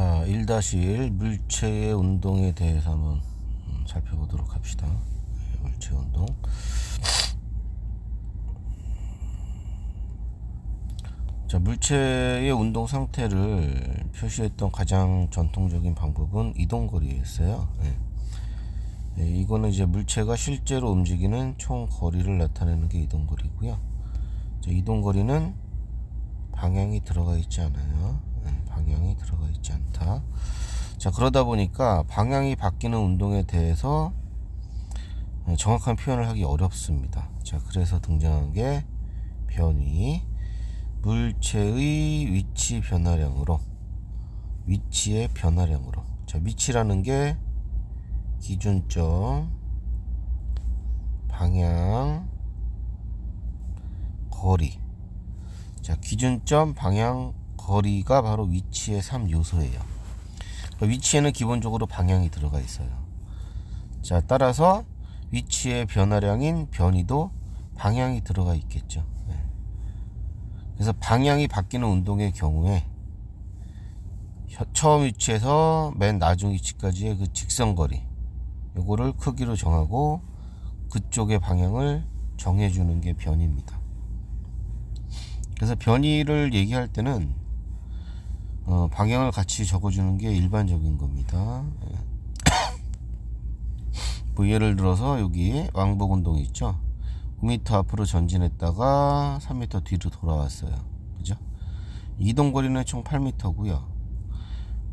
자, 1-1 물체의 운동에 대해서 한번 살펴보도록 합시다. 물체 운동. 자, 물체의 운동 상태를 표시했던 가장 전통적인 방법은 이동거리였어요. 이거는 이제 물체가 실제로 움직이는 총 거리를 나타내는 게 이동거리고요. 자, 이동거리는 방향이 들어가 있지 않아요. 방향이 들어가 있지 않다. 자, 그러다 보니까 방향이 바뀌는 운동에 대해서 정확한 표현을 하기 어렵습니다. 자, 그래서 등장한 게 변위, 물체의 위치 변화량으로, 위치의 변화량으로. 자, 위치라는 게 기준점, 방향, 거리. 자, 기준점, 방향, 거리가 바로 위치의 3요소예요. 위치에는 기본적으로 방향이 들어가 있어요. 자, 따라서 위치의 변화량인 변위도 방향이 들어가 있겠죠. 그래서 방향이 바뀌는 운동의 경우에 처음 위치에서 맨 나중 위치까지의 그 직선거리, 요거를 크기로 정하고 그쪽의 방향을 정해주는 게 변위입니다. 그래서 변위를 얘기할 때는 방향을 같이 적어주는 게 일반적인 겁니다. 뭐 예를 들어서 여기 왕복 운동이 있죠. 5m 앞으로 전진했다가 3m 뒤로 돌아왔어요. 그죠? 이동거리는 총 8m고요.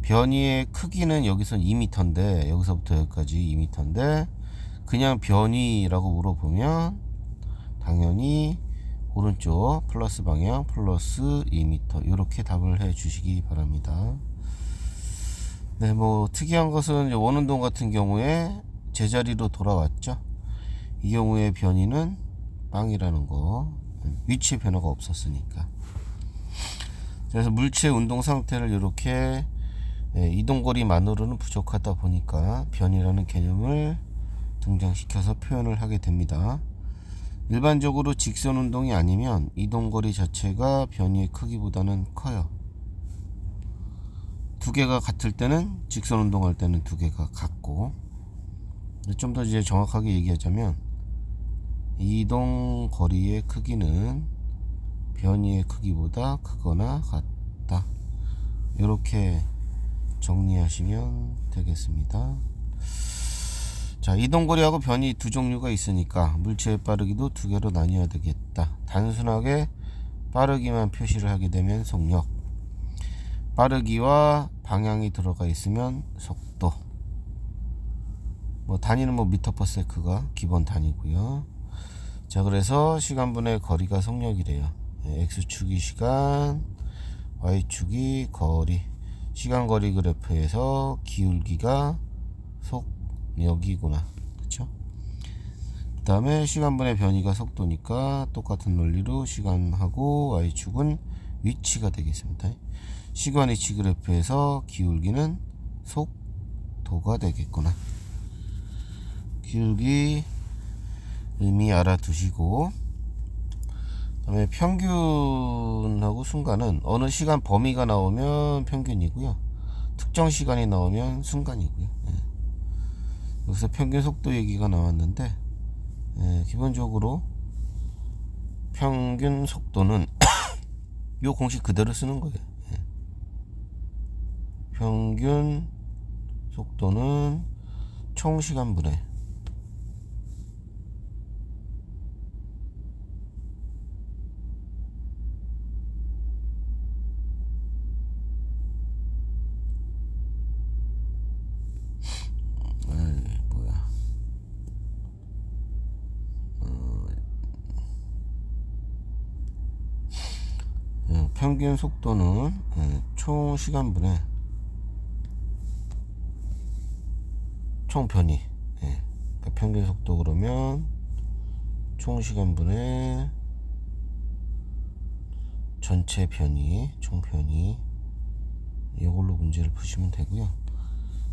변위의 크기는 여기선 2m인데, 여기서부터 여기까지 2m인데, 그냥 변위라고 물어보면 당연히 오른쪽 플러스 방향 플러스 2m, 이렇게 답을 해 주시기 바랍니다. 네, 뭐 특이한 것은 원운동 같은 경우에 제자리로 돌아왔죠. 이 경우에 변위는 빵이라는 거, 위치 변화가 없었으니까. 그래서 물체 운동 상태를 이렇게 이동거리만으로는 부족하다 보니까 변이라는 개념을 등장시켜서 표현을 하게 됩니다. 일반적으로 직선 운동이 아니면 이동거리 자체가 변이의 크기보다는 커요. 두 개가 같을 때는, 직선 운동할 때는 두 개가 같고, 좀 더 이제 정확하게 얘기하자면 이동거리의 크기는 변이의 크기보다 크거나 같다, 이렇게 정리하시면 되겠습니다. 자, 이동거리하고 변이 두 종류가 있으니까 물체의 빠르기도 두 개로 나뉘어야 되겠다. 단순하게 빠르기만 표시를 하게 되면 속력, 빠르기와 방향이 들어가 있으면 속도, 뭐 단위는 뭐 미터/세크가 기본 단위고요. 자, 그래서 시간분의 거리가 속력이래요. x축이 시간, y축이 거리. 시간 거리 그래프에서 기울기가 속력이구나. 그쵸? 그 다음에 시간분의 변이가 속도니까 똑같은 논리로 시간하고 y축은 위치가 되겠습니다. 시간 위치 그래프에서 기울기는 속도가 되겠구나. 기울기 의미 알아두시고, 그 다음에 평균하고 순간은 어느 시간 범위가 나오면 평균이고요, 특정 시간이 나오면 순간이고요. 여기서 평균 속도 얘기가 나왔는데, 기본적으로 평균 속도는 요 공식 그대로 쓰는 거예요. 평균 속도는 총 시간분의 평균 속도는 총 시간분의 총 변이. 그러니까 평균 속도 그러면 총 시간분의 전체 변이, 총 변이, 이걸로 문제를 푸시면 되고요.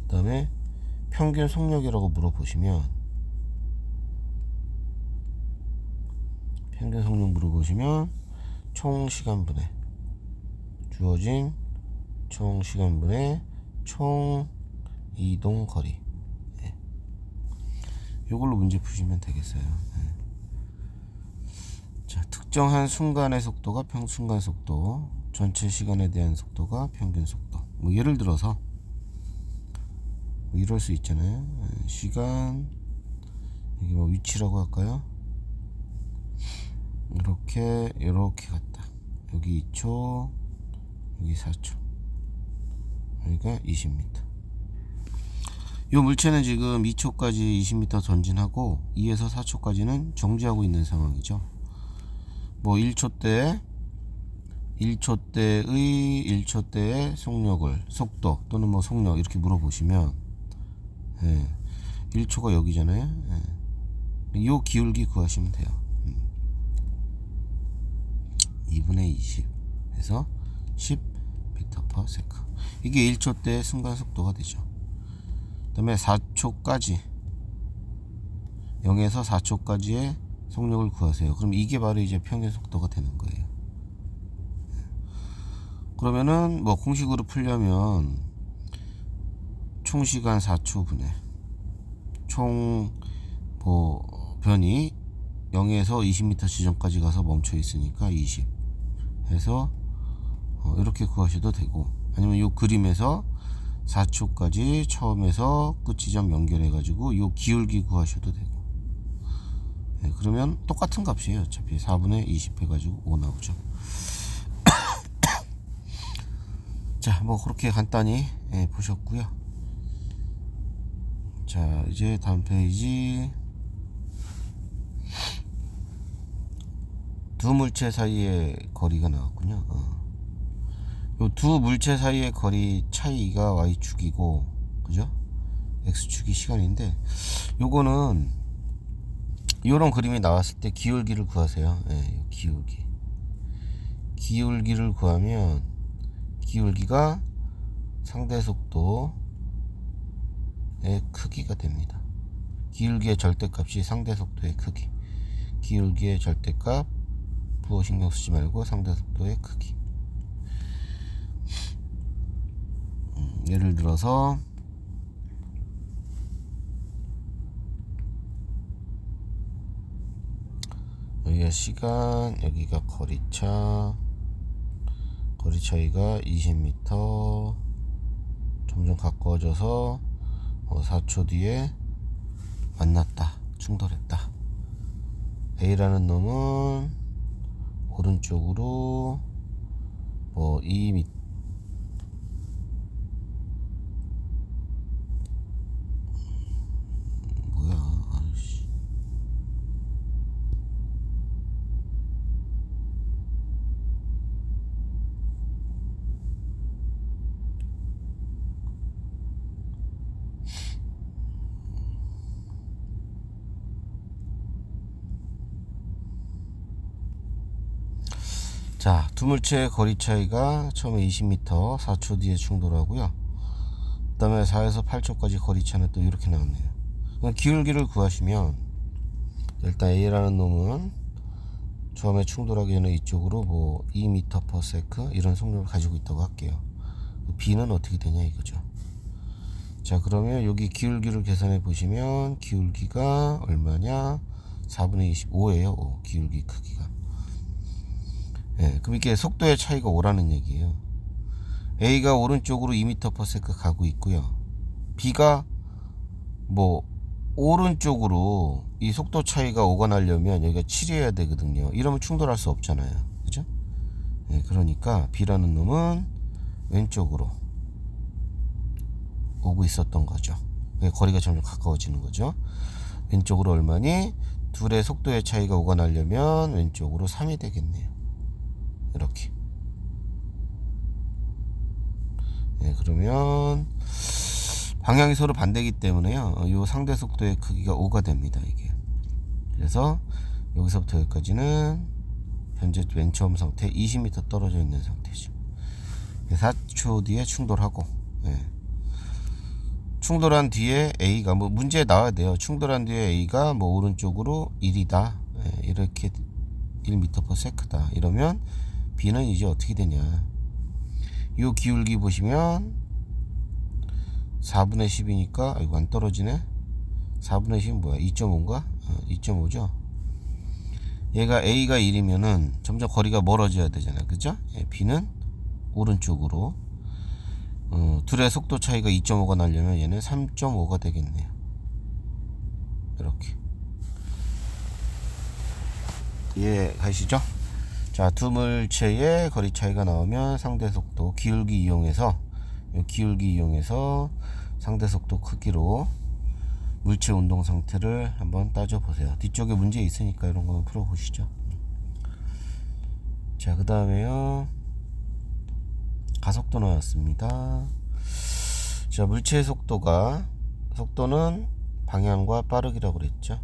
그 다음에 평균 속력이라고 물어보시면, 평균 속력 물어보시면 총 시간분의, 주어진 총 시간분의 총 이동 거리. 예. 이걸로 문제 푸시면 되겠어요. 예. 자, 특정한 순간의 속도가 순간 속도, 전체 시간에 대한 속도가 평균 속도. 뭐 예를 들어서 뭐 이럴 수 있잖아요. 예. 시간, 여기 뭐 위치라고 할까요? 이렇게 갔다. 여기 2초, 여기 4초, 여기가 20m. 이 물체는 지금 2초까지 20m 전진하고 2에서 4초까지는 정지하고 있는 상황이죠. 뭐 1초대의 1초대의 속도 또는 뭐 속력 이렇게 물어보시면, 예, 1초가 여기잖아요. 예. 이 기울기 구하시면 돼요. 2분의 20 해서 10m/s. 이게 1초대의 순간 속도가 되죠. 그 다음에 4초까지, 0에서 4초까지의 속력을 구하세요. 그럼 이게 바로 이제 평균 속도가 되는 거예요. 그러면은 뭐 공식으로 풀려면 총 시간 4초분에 총 뭐 변이 0에서 20m 지점까지 가서 멈춰 있으니까 20 해서 이렇게 구하셔도 되고, 아니면 이 그림에서 4초까지 처음에서 끝 지점 연결해 가지고 이 기울기 구하셔도 되고. 네, 그러면 똑같은 값이에요. 어차피 4분의 20 해가지고 5 나오죠. 자, 뭐 그렇게 간단히 보셨고요. 자, 이제 다음 페이지. 두 물체 사이의 거리가 나왔군요. 요 두 물체 사이의 거리 차이가 y축이고, 그죠? x축이 시간인데, 요거는 요런 그림이 나왔을 때 기울기를 구하세요. 예, 기울기를 구하면 기울기가 상대 속도의 크기가 됩니다. 기울기의 절대값이 상대 속도의 크기. 기울기의 절대값 부호 신경 쓰지 말고 상대 속도의 크기. 예를 들어서 여기가 시간, 여기가 거리 차이가 20m. 점점 가까워져서 4초 뒤에 만났다, 충돌했다. A라는 놈은 오른쪽으로 뭐 2m, 뭐야, 아이씨. 자, 두 물체의 거리 차이가 처음에 20m, 4초 뒤에 충돌하고요. 그 다음에 4에서 8초까지 거리 차는 또 이렇게 나왔네요. 기울기를 구하시면, 일단 A라는 놈은 처음에 충돌하기 전에 이쪽으로 뭐 2m/s 이런 속력을 가지고 있다고 할게요. B는 어떻게 되냐 이거죠. 자, 그러면 여기 기울기를 계산해 보시면 기울기가 얼마냐? 4분의 25예요. 5. 기울기 크기가. 예, 그럼 이게 속도의 차이가 5라는 얘기예요. A가 오른쪽으로 2m/s 가고 있고요. B가 뭐 오른쪽으로 이 속도 차이가 5가 나려면 여기가 7이어야 되거든요. 이러면 충돌할 수 없잖아요. 그죠? 예, 그러니까 B라는 놈은 왼쪽으로 오고 있었던 거죠. 거리가 점점 가까워지는 거죠. 왼쪽으로 얼마니? 둘의 속도의 차이가 5가 나려면 왼쪽으로 3이 되겠네요. 이렇게. 네, 그러면 방향이 서로 반대이기 때문에요. 이 상대 속도의 크기가 5가 됩니다. 이게. 그래서 여기서부터 여기까지는 현재 맨 처음 상태 20m 떨어져 있는 상태죠. 4초 뒤에 충돌하고, 네. 충돌한 뒤에 A가 뭐 문제에 나와야 돼요. 충돌한 뒤에 A가 뭐 오른쪽으로 1이다. 네, 이렇게 1m/s다. 이러면 B는 이제 어떻게 되냐? 이 기울기 보시면 4분의 10이니까 이거 안 떨어지네. 4분의 10은 뭐야? 2.5인가? 2.5죠. 얘가 A가 1이면은 점점 거리가 멀어져야 되잖아, 그죠? B는 오른쪽으로. 둘의 속도 차이가 2.5가 나려면 얘는 3.5가 되겠네요. 이렇게. 예, 가시죠. 자, 두 물체의 거리 차이가 나오면 상대 속도 기울기 이용해서 상대 속도 크기로 물체 운동 상태를 한번 따져 보세요. 뒤쪽에 문제 있으니까 이런 거 풀어 보시죠. 자, 그 다음에요, 가속도 나왔습니다. 자, 물체의 속도는 방향과 빠르기라고 그랬죠.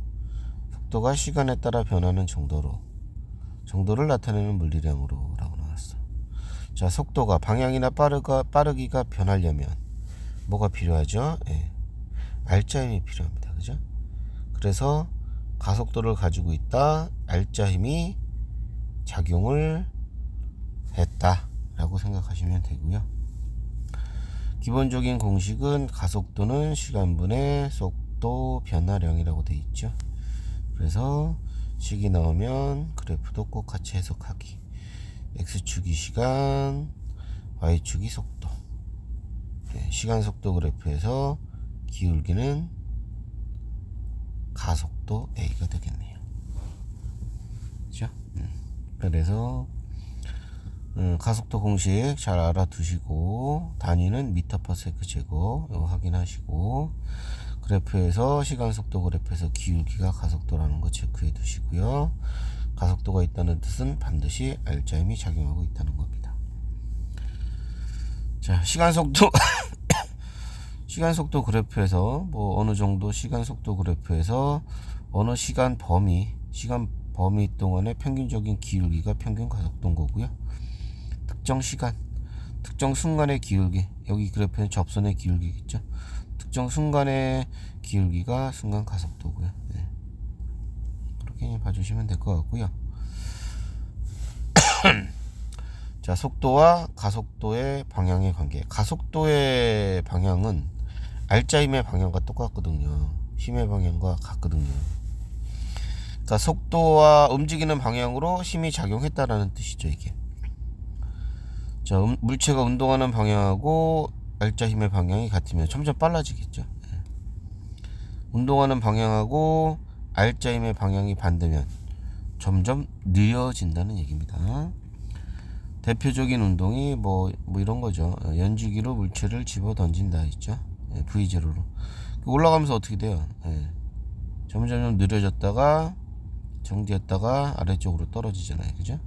속도가 시간에 따라 변하는 정도를 나타내는 물리량으로 라고 나왔어. 자, 속도가 방향이나 빠르기가 변하려면 뭐가 필요하죠? 알짜 힘이 필요합니다. 그죠? 그래서 가속도를 가지고 있다, 알짜 힘이 작용을 했다 라고 생각하시면 되고요. 기본적인 공식은 가속도는 시간분의 속도 변화량이라고 되어 있죠. 그래서 식이 나오면 그래프도 꼭 같이 해석하기. X축이 시간, Y축이 속도. 시간 속도 그래프에서 기울기는 가속도 A가 되겠네요. 그죠? 그래서 가속도 공식 잘 알아두시고, 단위는 미터/세컨드 제곱 이거 확인하시고, 그래프에서 시간 속도 그래프에서 기울기가 가속도라는 거 체크해 두시고요. 가속도가 있다는 뜻은 반드시 알짜 힘이 작용하고 있다는 겁니다. 자, 시간 속도 시간 속도 그래프에서 어느 정도 시간 속도 그래프에서 어느 시간 범위 동안의 평균적인 기울기가 평균 가속도인 거고요. 특정 순간의 기울기, 여기 그래프는 접선의 기울기겠죠. 특정 순간의 기울기가 순간 가속도고요. 그렇게 봐주시면 될 것 같고요. 자, 속도와 가속도의 방향의 관계. 가속도의 방향은 알짜 힘의 방향과 똑같거든요. 힘의 방향과 같거든요. 그러니까 속도와 움직이는 방향으로 힘이 작용했다라는 뜻이죠, 이게. 자, 물체가 운동하는 방향하고 알짜 힘의 방향이 같으면 점점 빨라지겠죠. 운동하는 방향하고 알짜 힘의 방향이 반대면 점점 느려진다는 얘기입니다. 대표적인 운동이 뭐 이런 거죠. 연지기로 물체를 집어 던진다 있죠. V0로 올라가면서 어떻게 돼요? 점점 느려졌다가 정지했다가 아래쪽으로 떨어지잖아요. 그죠?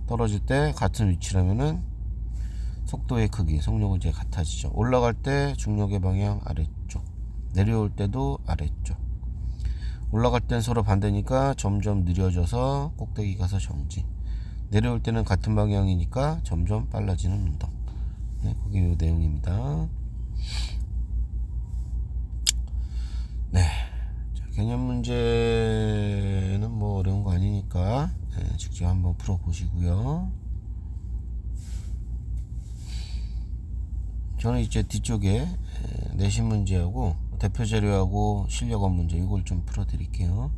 떨어질 때 같은 위치라면은 속도의 크기, 속력은 이제 같아지죠. 올라갈 때 중력의 방향 아래쪽, 내려올 때도 아래쪽. 올라갈 땐 서로 반대니까 점점 느려져서 꼭대기 가서 정지. 내려올 때는 같은 방향이니까 점점 빨라지는 운동. 그게 이 내용입니다. 네. 자, 개념 문제는 뭐 어려운 거 아니니까 직접 한번 풀어보시고요. 저는 이제 뒤쪽에 내신 문제하고 대표 자료하고 실력업 문제 이걸 좀 풀어드릴게요.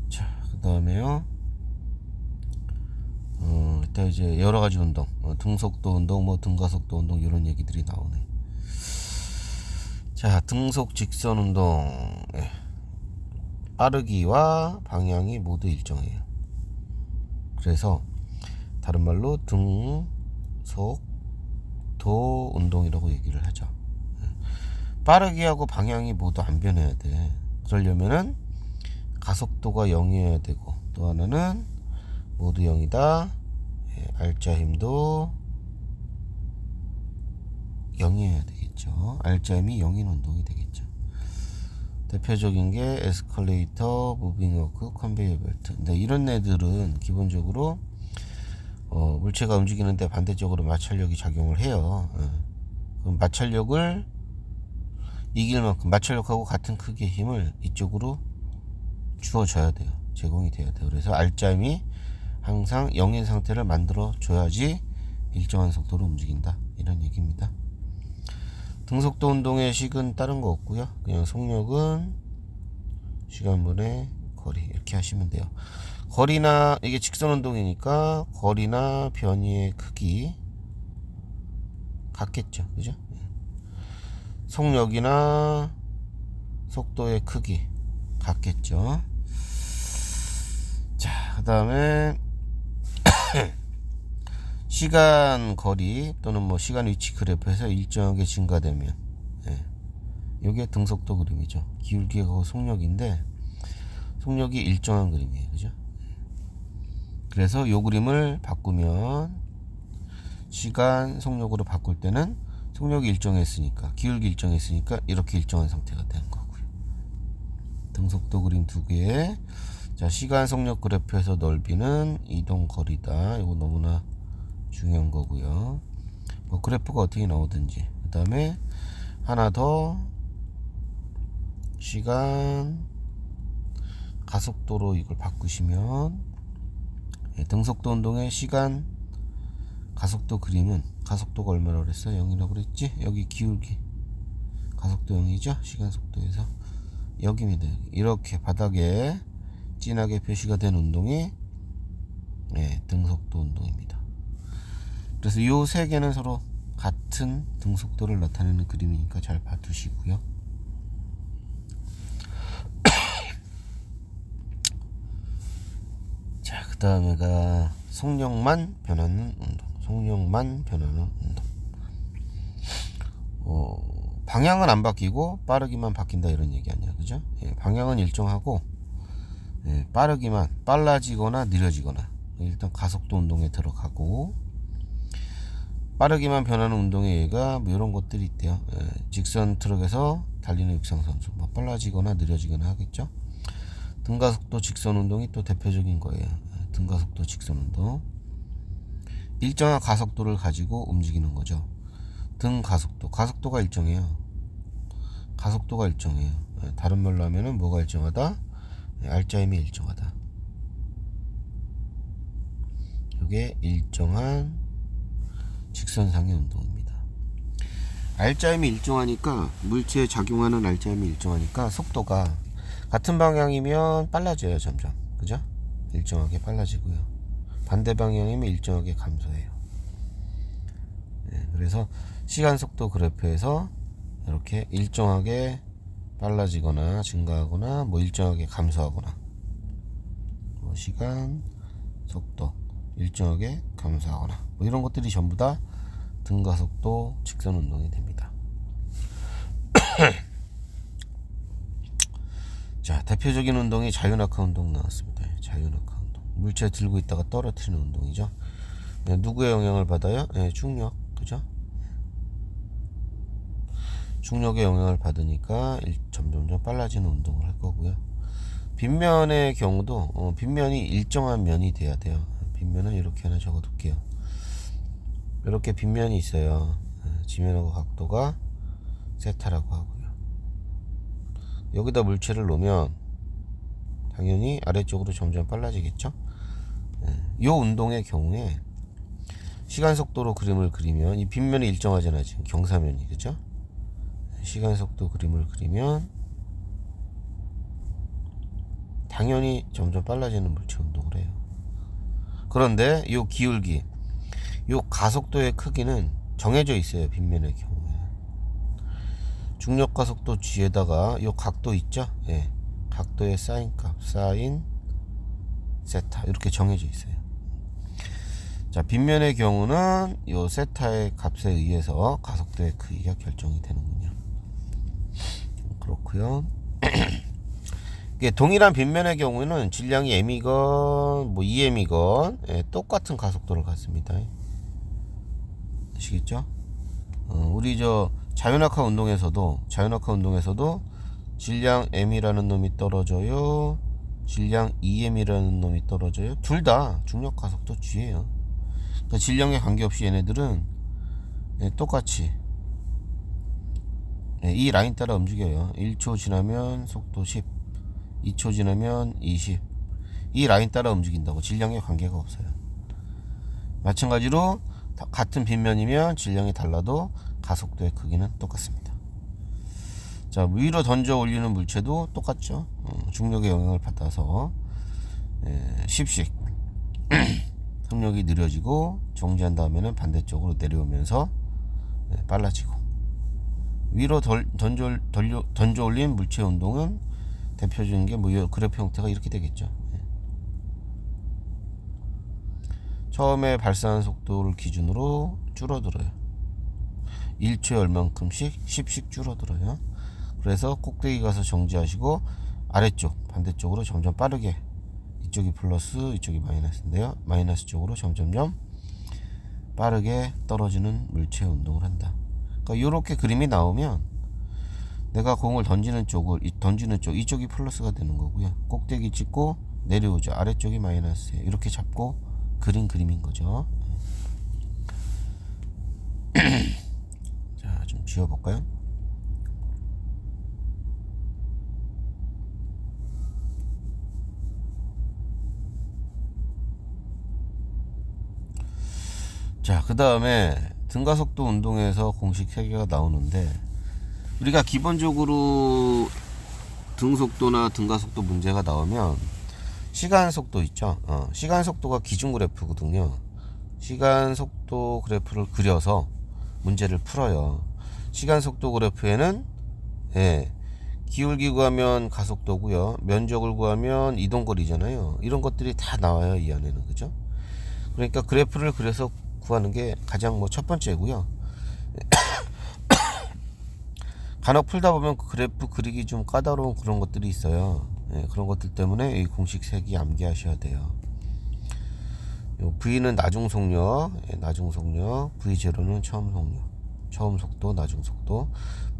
자, 그 다음에요. 이따 이제 여러 가지 운동, 등속도 운동, 등가속도 운동 이런 얘기들이 나오네. 자, 등속 직선 운동. 빠르기와 방향이 모두 일정해요. 그래서 다른 말로 등속도 운동이라고 얘기를 하죠. 빠르기하고 방향이 모두 안 변해야 돼. 그러려면은 가속도가 0이어야 되고, 또 하나는 모두 0이다. 알짜 힘도 0이어야 되겠죠. 알짜 힘이 0인 운동이 되겠죠. 대표적인 게 에스컬레이터, 무빙워크, 컨베이어 벨트. 근데 이런 애들은 기본적으로 물체가 움직이는데 반대쪽으로 마찰력이 작용을 해요. 그럼 마찰력을 이길 만큼 마찰력하고 같은 크기의 힘을 이쪽으로 주어줘야 돼요. 제공이 돼야 돼요. 그래서 알짜 힘이 항상 0인 상태를 만들어 줘야지 일정한 속도로 움직인다. 이런 얘기입니다. 등속도 운동의 식은 다른 거 없고요. 그냥 속력은 시간분의 거리 이렇게 하시면 돼요. 거리나 이게 직선 운동이니까 거리나 변이의 크기 같겠죠, 그죠? 속력이나 속도의 크기 같겠죠. 자, 그 다음에 시간 거리 또는 뭐 시간 위치 그래프에서 일정하게 증가되면, 요게 등속도 그림이죠. 기울기가 속력인데 속력이 일정한 그림이에요, 그죠? 그래서 요 그림을 바꾸면 시간 속력으로 바꿀 때는 속력이 일정했으니까, 기울기 일정했으니까 이렇게 일정한 상태가 되는 거고요. 등속도 그림 두 개. 자, 시간 속력 그래프에서 넓이는 이동 거리다. 이거 너무나 중요한 거고요. 뭐 그래프가 어떻게 나오든지. 그 다음에 하나 더, 시간 가속도로 이걸 바꾸시면, 등속도 운동의 시간 가속도 그림은, 가속도가 얼마나 그랬어? 0이라고 그랬지? 여기 기울기 가속도 0이죠? 시간 속도에서 여기입니다. 이렇게 바닥에 진하게 표시가 된 운동이 등속도 운동입니다. 그래서 요 세 개는 서로 같은 등속도를 나타내는 그림이니까 잘 봐두시고요. 자, 그 다음에가 속력만 변하는 운동. 속력만 변하는 운동. 방향은 안 바뀌고 빠르기만 바뀐다 이런 얘기 아니야, 그죠? 방향은 일정하고, 빠르기만, 빨라지거나 느려지거나, 일단 가속도 운동에 들어가고, 빠르기만 변하는 운동의 예가 뭐 이런 것들이 있대요. 직선 트럭에서 달리는 육상 선수, 뭐 빨라지거나 느려지거나 하겠죠. 등가속도 직선 운동이 또 대표적인 거예요. 등가속도 직선 운동. 일정한 가속도를 가지고 움직이는 거죠. 등가속도, 가속도가 일정해요. 가속도가 일정해요. 다른 말로 하면은 뭐가 일정하다? 알짜임이 일정하다. 이게 일정한 직선상의 운동입니다. 알짜임이 일정하니까, 물체에 작용하는 알짜임이 일정하니까 속도가 같은 방향이면 빨라져요, 점점. 그죠? 일정하게 빨라지고요. 반대 방향이면 일정하게 감소해요. 그래서 시간 속도 그래프에서 이렇게 일정하게 빨라지거나 증가하거나 뭐 일정하게 감소하거나, 뭐 시간 속도 일정하게 감소하거나 뭐 이런 것들이 전부 다 등가속도 직선 운동이 됩니다. 자, 대표적인 운동이 자유낙하 운동 나왔습니다. 자유낙하 운동, 물체 들고 있다가 떨어뜨리는 운동이죠. 누구의 영향을 받아요? 중력, 그죠? 중력의 영향을 받으니까 점점점 빨라지는 운동을 할 거고요. 빗면의 경우도 빗면이 일정한 면이 돼야 돼요. 빗면은 이렇게 하나 적어 둘게요. 이렇게 빗면이 있어요. 지면하고 각도가 세타라고 하고요. 여기다 물체를 놓으면 당연히 아래쪽으로 점점 빨라지겠죠. 이 운동의 경우에 시간 속도로 그림을 그리면 이 빗면이 일정하잖아요. 지금 경사면이, 그죠? 시간 속도 그림을 그리면 당연히 점점 빨라지는 물체 운동을 해요. 그런데 이 기울기, 이 가속도의 크기는 정해져 있어요. 빗면의 경우에 중력 가속도 G에다가 이 각도 있죠? 각도의 사인 값, 사인 세타 이렇게 정해져 있어요. 자, 빗면의 경우는 이 세타의 값에 의해서 가속도의 크기가 결정이 되는군요. 그렇고요. 동일한 빗면의 경우에는 질량이 m이건 뭐 2m이건 똑같은 가속도를 갖습니다. 아시겠죠? 우리 자유낙하 운동에서도 질량 m이라는 놈이 떨어져요, 질량 2m이라는 놈이 떨어져요. 둘 다 중력 가속도 G예요. 그러니까 질량에 관계없이 얘네들은 똑같이 이 라인 따라 움직여요. 1초 지나면 속도 10, 2초 지나면 20. 이 라인 따라 움직인다고. 질량에 관계가 없어요. 마찬가지로 같은 빗면이면 질량이 달라도 가속도의 크기는 똑같습니다. 자, 위로 던져 올리는 물체도 똑같죠. 중력의 영향을 받아서 10씩 속력이 느려지고 정지한 다음에는 반대쪽으로 내려오면서 빨라지고, 위로 던져 올린 물체 운동은 대표적인 게 뭐 그래프 형태가 이렇게 되겠죠. 처음에 발사한 속도를 기준으로 줄어들어요. 1초에 얼만큼씩 10씩 줄어들어요. 그래서 꼭대기 가서 정지하시고 아래쪽 반대쪽으로 점점 빠르게, 이쪽이 플러스 이쪽이 마이너스인데요, 마이너스 쪽으로 점점점 빠르게 떨어지는 물체 운동을 한다. 그러니까 이렇게 그림이 나오면 내가 공을 던지는 쪽 이쪽이 플러스가 되는 거고요, 꼭대기 찍고 내려오죠, 아래쪽이 마이너스예요. 이렇게 잡고 그린 그림인 거죠. 자, 좀 지워볼까요? 자, 그 다음에 등가속도 운동에서 공식 3개가 나오는데, 우리가 기본적으로 등속도나 등가속도 문제가 나오면 시간속도 있죠. 시간속도가 기준 그래프거든요. 시간속도 그래프를 그려서 문제를 풀어요. 시간속도 그래프에는 기울기 구하면 가속도고요, 면적을 구하면 이동거리잖아요. 이런 것들이 다 나와요, 이 안에는. 그죠? 그러니까 그래프를 그려서 구하는 게 가장 첫 번째고요. 간혹 풀다 보면 그래프 그리기 좀 까다로운 그런 것들이 있어요. 그런 것들 때문에 이 공식 색이 암기하셔야 돼요. V는 나중 속력, V0는 처음 속력, 처음 속도, 나중 속도.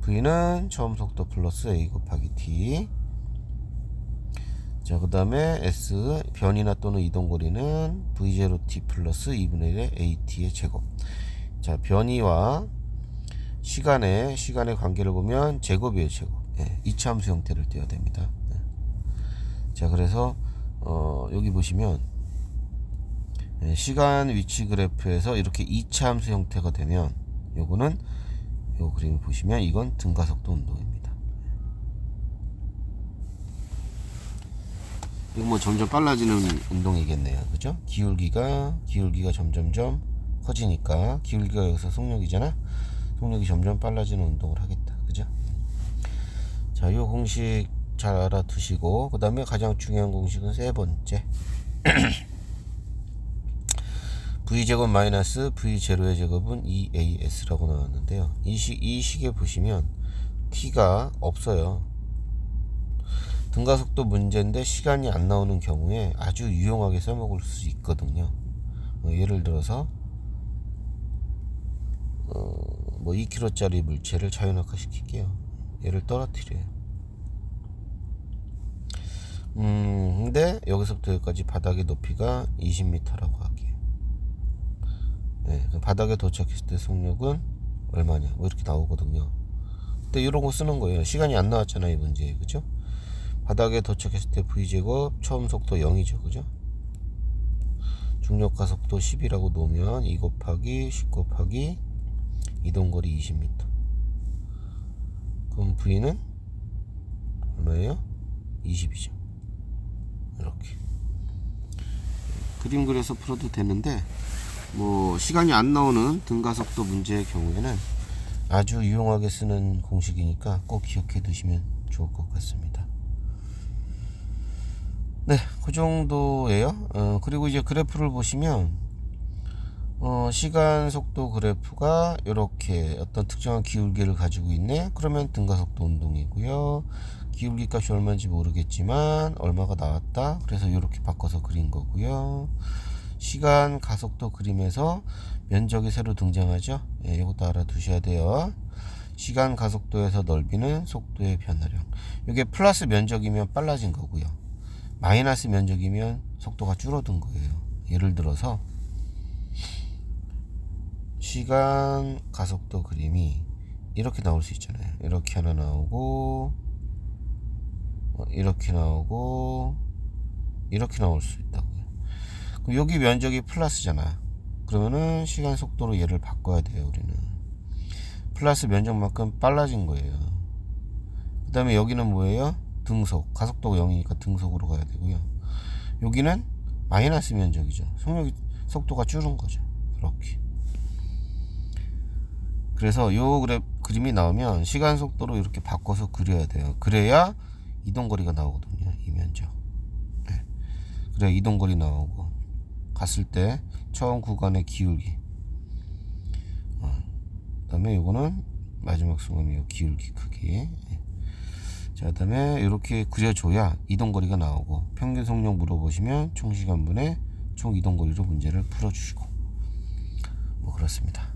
V는 처음 속도 플러스 A 곱하기 T. 자, 그 다음에 S, 변이나 또는 이동거리는 V0T 플러스 2분의 1의 AT의 제곱. 자, 변이와 시간의 관계를 보면 제곱이에요, 제곱. 이차함수 형태를 떼야 됩니다. 자, 그래서 여기 보시면 시간 위치 그래프에서 이렇게 이차함수 형태가 되면 요거는 요 그림을 보시면 이건 등가속도 운동입니다. 이거 뭐 점점 빨라지는 운동이겠네요. 그죠? 기울기가 점점점 커지니까, 기울기가 여기서 속력이잖아. 속력이 점점 빨라지는 운동을 하겠다. 그죠? 자, 요 공식 잘 알아두시고, 그 다음에 가장 중요한 공식은 세 번째. V제곱 마이너스 V0의 제곱은 2AS라고 나왔는데요. 이 식에 보시면 T가 없어요. 등가속도 문제인데 시간이 안 나오는 경우에 아주 유용하게 써먹을 수 있거든요. 예를 들어서 2kg짜리 물체를 자연학화 시킬게요. 얘를 떨어뜨려요. 근데 여기서부터 여기까지 바닥의 높이가 20m라고 할게요. 바닥에 도착했을 때 속력은 얼마냐, 이렇게 나오거든요. 근데 이런 거 쓰는 거예요. 시간이 안 나왔잖아요, 이 문제에. 그죠? 바닥에 도착했을 때 V제곱 처음 속도 0이죠. 그죠? 중력 가속도 10이라고 놓으면 2 곱하기 10 곱하기 이동거리 20m. 그럼 V는 얼마예요? 20이죠. 이렇게 그림 그려서 풀어도 되는데, 시간이 안 나오는 등가속도 문제의 경우에는 아주 유용하게 쓰는 공식이니까 꼭 기억해 두시면 좋을 것 같습니다. 네, 그 정도예요. 그리고 이제 그래프를 보시면 시간 속도 그래프가 이렇게 어떤 특정한 기울기를 가지고 있네. 그러면 등가속도 운동이고요. 기울기 값이 얼마인지 모르겠지만 얼마가 나왔다. 그래서 이렇게 바꿔서 그린 거고요. 시간 가속도 그림에서 면적이 새로 등장하죠. 이것도 알아두셔야 돼요. 시간 가속도에서 넓이는 속도의 변화량. 이게 플러스 면적이면 빨라진 거고요, 마이너스 면적이면 속도가 줄어든 거예요. 예를 들어서 시간 가속도 그림이 이렇게 나올 수 있잖아요. 이렇게 하나 나오고, 이렇게 나오고, 이렇게 나올 수 있다고요. 그럼 여기 면적이 플러스잖아. 그러면은 시간 속도로 얘를 바꿔야 돼요. 우리는 플러스 면적만큼 빨라진 거예요. 그 다음에 여기는 뭐예요? 등속. 가속도가 0이니까 등속으로 가야 되고요. 여기는 마이너스 면적이죠. 속도가 줄은 거죠. 이렇게. 그래서 요 그림이 나오면 시간 속도로 이렇게 바꿔서 그려야 돼요. 그래야 이동거리가 나오거든요. 이 면적. 네. 그래야 이동거리 나오고, 갔을 때 처음 구간의 기울기. 그 다음에 요거는 마지막 순간의 요 기울기 크기. 네. 자, 그 다음에 이렇게 그려줘야 이동거리가 나오고, 평균 속력 물어보시면 총시간분의 총 이동거리로 문제를 풀어주시고, 뭐 그렇습니다.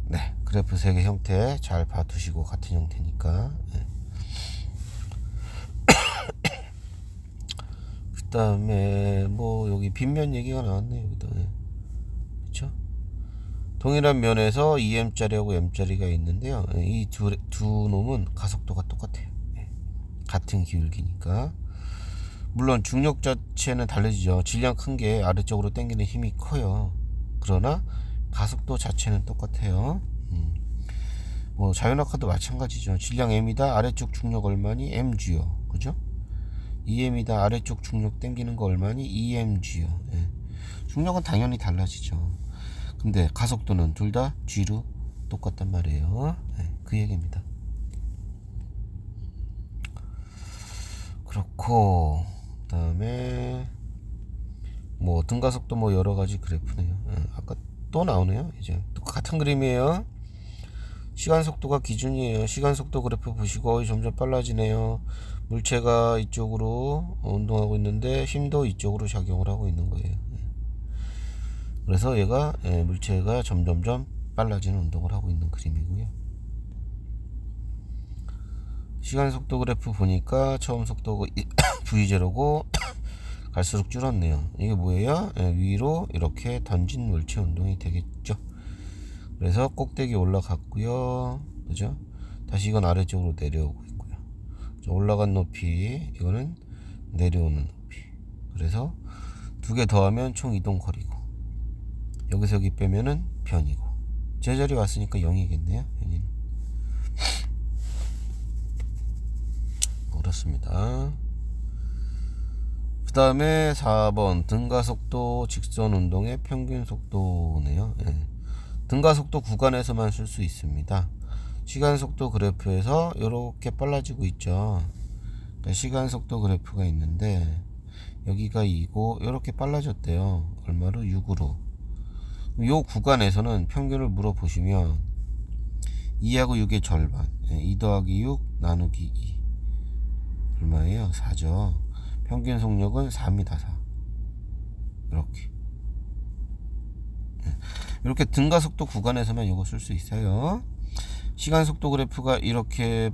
네, 그래프 3개 형태 잘 봐두시고, 같은 형태니까. 네. 그 다음에 뭐 여기 빗면 얘기가 나왔네요. 여기다. 네. 그쵸? 동일한 면에서 2m짜리하고 m짜리가 있는데요. 이 두 놈은 가속도가 똑같아요. 네. 같은 기울기니까. 물론 중력 자체는 달라지죠. 질량 큰 게 아래쪽으로 당기는 힘이 커요. 그러나 가속도 자체는 똑같아요. 뭐 자연학화도 마찬가지죠. 질량 m이다. 아래쪽 중력 얼마니? mg요. 그죠? 2m이다. 아래쪽 중력 당기는 거 얼마니? 2mg요. 예. 중력은 당연히 달라지죠. 근데 가속도는 둘 다 g로 똑같단 말이에요. 예. 그 얘기입니다. 그렇고, 그 다음에 뭐 등가속도 뭐 여러가지 그래프네요. 예. 아까 또 나오네요. 이제 또 같은 그림이에요. 시간 속도가 기준이에요. 시간 속도 그래프 보시고 점점 빨라지네요. 물체가 이쪽으로 운동하고 있는데 힘도 이쪽으로 작용을 하고 있는 거예요. 그래서 얘가 물체가 점점점 빨라지는 운동을 하고 있는 그림이고요. 시간 속도 그래프 보니까 처음 속도가 V0고 갈수록 줄었네요. 이게 뭐예요? 위로 이렇게 던진 물체 운동이 되겠죠. 그래서 꼭대기 올라갔고요. 그죠? 다시 이건 아래쪽으로 내려오고 있고요. 올라간 높이, 이거는 내려오는 높이. 그래서 두 개 더하면 총 이동 거리고, 여기서 여기 빼면은 변이고, 제자리 왔으니까 0이겠네요. 변이는. 그렇습니다. 그 다음에 4번 등가속도 직선 운동의 평균 속도네요. 예. 등가속도 구간에서만 쓸 수 있습니다. 시간속도 그래프에서 이렇게 빨라지고 있죠. 그러니까 시간속도 그래프가 있는데 여기가 2고 이렇게 빨라졌대요. 얼마로? 6으로. 이 구간에서는 평균을 물어보시면 2하고 6의 절반, 2 더하기 6 나누기 2 얼마예요? 4죠. 평균 속력은 4입니다. 4. 이렇게. 이렇게 등가속도 구간에서만 이거 쓸 수 있어요. 시간속도 그래프가 이렇게,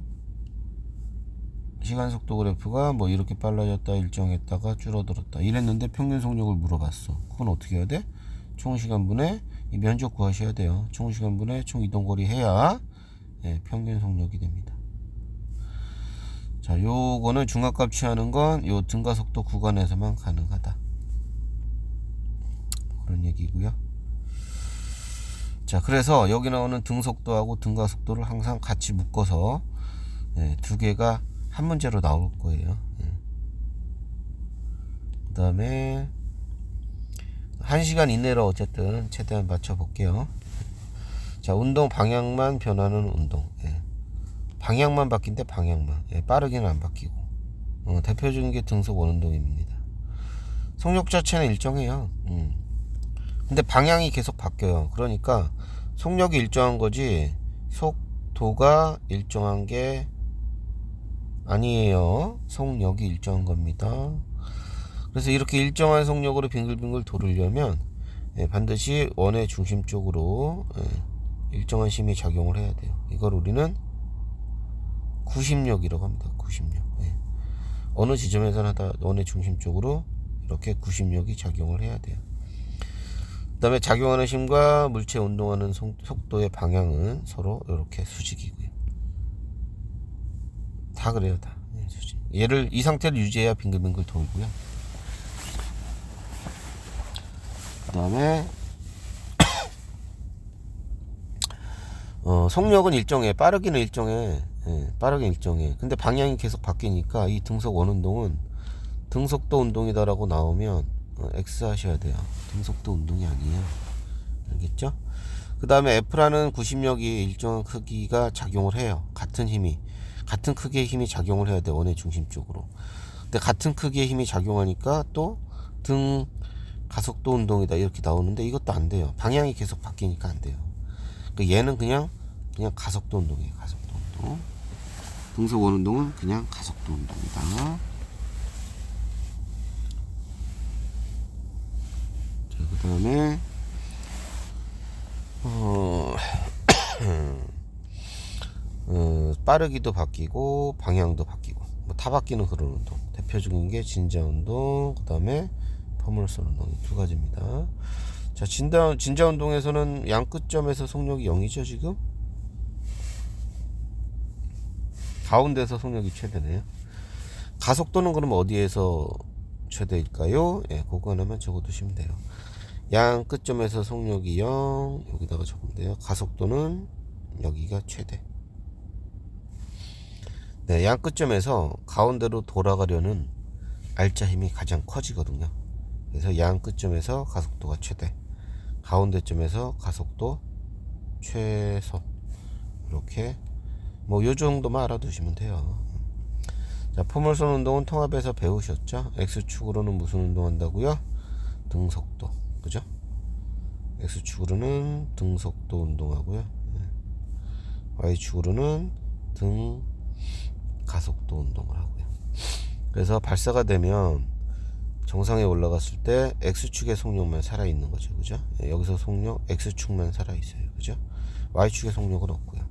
시간속도 그래프가 뭐 이렇게 빨라졌다, 일정했다가 줄어들었다 이랬는데 평균 속력을 물어봤어. 그건 어떻게 해야 돼? 총시간분의 이 면적 구하셔야 돼요. 총시간분의 총 이동거리 해야 평균 속력이 됩니다. 자, 요거는 중압값 취하는 건 요 등가속도 구간에서만 가능하다, 그런 얘기고요. 자, 그래서 여기 나오는 등속도하고 등가속도를 항상 같이 묶어서 두 개가 한 문제로 나올 거예요. 그 다음에 1시간 이내로 어쨌든 최대한 맞춰 볼게요. 자, 운동 방향만 변하는 운동. 방향만 바뀐데 방향만. 빠르게는 안 바뀌고. 대표적인 게 등속 원운동입니다. 속력 자체는 일정해요. 근데 방향이 계속 바뀌어요. 그러니까 속력이 일정한 거지 속도가 일정한 게 아니에요. 속력이 일정한 겁니다. 그래서 이렇게 일정한 속력으로 빙글빙글 돌으려면 반드시 원의 중심 쪽으로 일정한 힘이 작용을 해야 돼요. 이걸 우리는 구심력이라고 합니다. 구심력. 어느 지점에서나 다 원의 중심 쪽으로 이렇게 구심력이 작용을 해야 돼요. 그 다음에 작용하는 힘과 물체 운동하는 속도의 방향은 서로 이렇게 수직이고요. 다 그래요. 다 수직. 얘를 이 상태를 유지해야 빙글빙글 돌고요. 다음에 속력은 일정해. 빠르기는 일정해. 빠르게 일정해. 근데 방향이 계속 바뀌니까 이 등속 원운동은 등속도 운동이다라고 나오면 X 하셔야 돼요. 등속도 운동이 아니에요. 알겠죠? 그 다음에 F라는 구심력이 일정한 크기가 작용을 해요. 같은 크기의 힘이 작용을 해야 돼. 원의 중심 쪽으로. 근데 같은 크기의 힘이 작용하니까 또 등 가속도 운동이다 이렇게 나오는데 이것도 안 돼요. 방향이 계속 바뀌니까 안 돼요. 그러니까 얘는 그냥 가속도 운동이에요. 가속도 운동. 등속 원운동은 그냥 가속도 운동이다. 자, 그 다음에 빠르기도 바뀌고 방향도 바뀌고 뭐 다 바뀌는 그런 운동. 대표적인 게 진자 운동, 그 다음에 포물선 운동 이 두 가지입니다. 자, 진자 운동에서는 양 끝점에서 속력이 0이죠 지금. 가운데서 속력이 최대네요. 가속도는 그럼 어디에서 최대일까요? 예, 그거 하나만 적어두시면 돼요. 양 끝점에서 속력이 0 여기다가 적으면 돼요. 가속도는 여기가 최대. 네, 양 끝점에서 가운데로 돌아가려는 알짜 힘이 가장 커지거든요. 그래서 양 끝점에서 가속도가 최대, 가운데 점에서 가속도 최소. 이렇게 뭐 요 정도만 알아두시면 돼요. 자, 포물선 운동은 통합에서 배우셨죠? X축으로는 무슨 운동 한다고요? 등속도. 그죠? X축으로는 등속도 운동하고요. Y축으로는 등 가속도 운동을 하고요. 그래서 발사가 되면 정상에 올라갔을 때 X축의 속력만 살아있는 거죠. 그죠? 여기서 속력 X축만 살아있어요. 그죠? Y축의 속력은 없고요.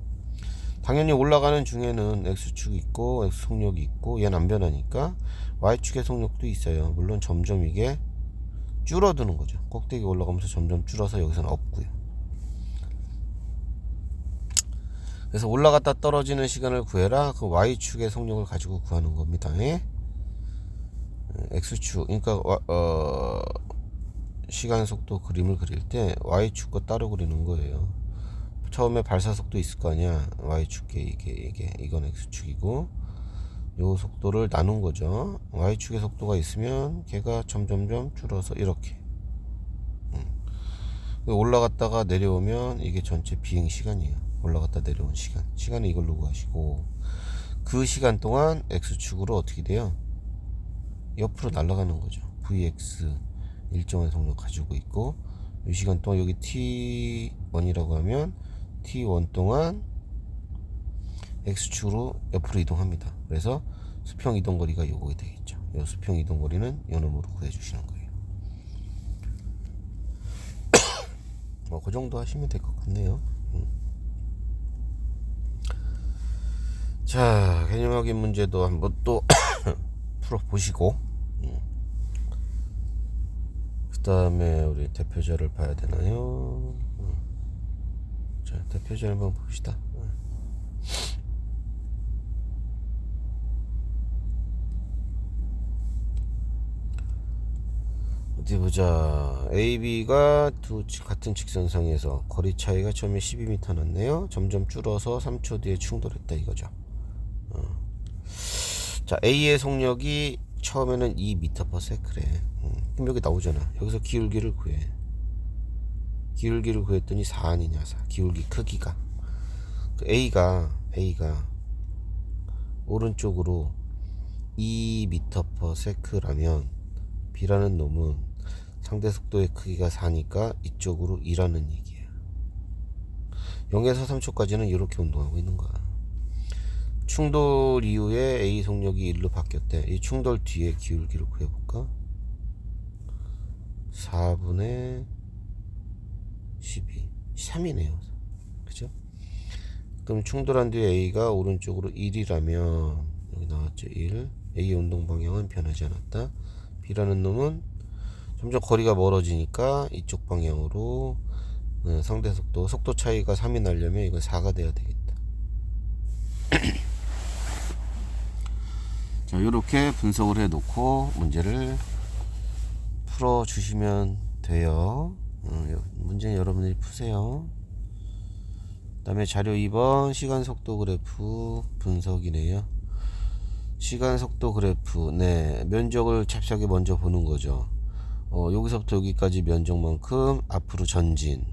당연히 올라가는 중에는 X축이 있고 X 속력이 있고 얘는 안 변하니까 Y축의 속력도 있어요. 물론 점점 이게 줄어드는 거죠. 꼭대기 올라가면서 점점 줄어서 여기서는 없고요. 그래서 올라갔다 떨어지는 시간을 구해라. 그 Y축의 속력을 가지고 구하는 겁니다. X축, 그러니까 시간 속도 그림을 그릴 때 Y축과 따로 그리는 거예요. 처음에 발사 속도 있을 거 아니야. Y축에 이건 X축이고 요 속도를 나눈 거죠. Y축의 속도가 있으면 걔가 점점점 줄어서 이렇게 올라갔다가 내려오면 이게 전체 비행 시간이에요. 올라갔다 내려온 시간은 이걸로 구하시고 그 시간 동안 X축으로 어떻게 돼요? 옆으로 날아가는 거죠. Vx 일정한 속력 가지고 있고 이 시간 동안 여기 T1이라고 하면 T1 동안 X축으로 옆으로 이동합니다. 그래서 수평 이동거리가 요거가 되겠죠. 요 수평 이동거리는 요 놈으로 구해주시는 거예요. 뭐 그 정도 하시면 될 것 같네요. 자, 개념 확인 문제도 한번 또 풀어보시고 그 다음에 우리 대표자를 봐야 되나요? 자, 대표자 한번 봅시다. 어디 보자. AB가 같은 직선상에서 거리 차이가 처음에 12m 났네요. 점점 줄어서 3초 뒤에 충돌했다 이거죠. 자, A의 속력이 처음에는 2m/s래. 그럼 여기 나오잖아. 여기서 기울기를 구해. 기울기를 구했더니 4 아니냐. 4. 기울기 크기가 그 A가 오른쪽으로 2m/s라면 B라는 놈은 상대 속도의 크기가 4니까 이쪽으로 2라는 얘기야. 0에서 3초까지는 이렇게 운동하고 있는 거야. 충돌 이후에 A 속력이 1로 바뀌었대. 이 충돌 뒤에 기울기를 구해볼까? 4분의 12 3이네요. 그죠? 그럼 충돌한 뒤에 A가 오른쪽으로 1이라면 여기 나왔죠. 1. A의 운동 방향은 변하지 않았다. B라는 놈은 점점 거리가 멀어지니까 이쪽 방향으로 상대 속도 차이가 3이 나려면 이건 4가 돼야 되겠다. 자, 이렇게 분석을 해 놓고 문제를 풀어 주시면 돼요. 문제는 여러분들이 푸세요. 그 다음에 자료 2번 시간 속도 그래프 분석이네요. 시간 속도 그래프. 네, 면적을 찹싸게 먼저 보는 거죠. 여기서부터 여기까지 면적만큼 앞으로 전진.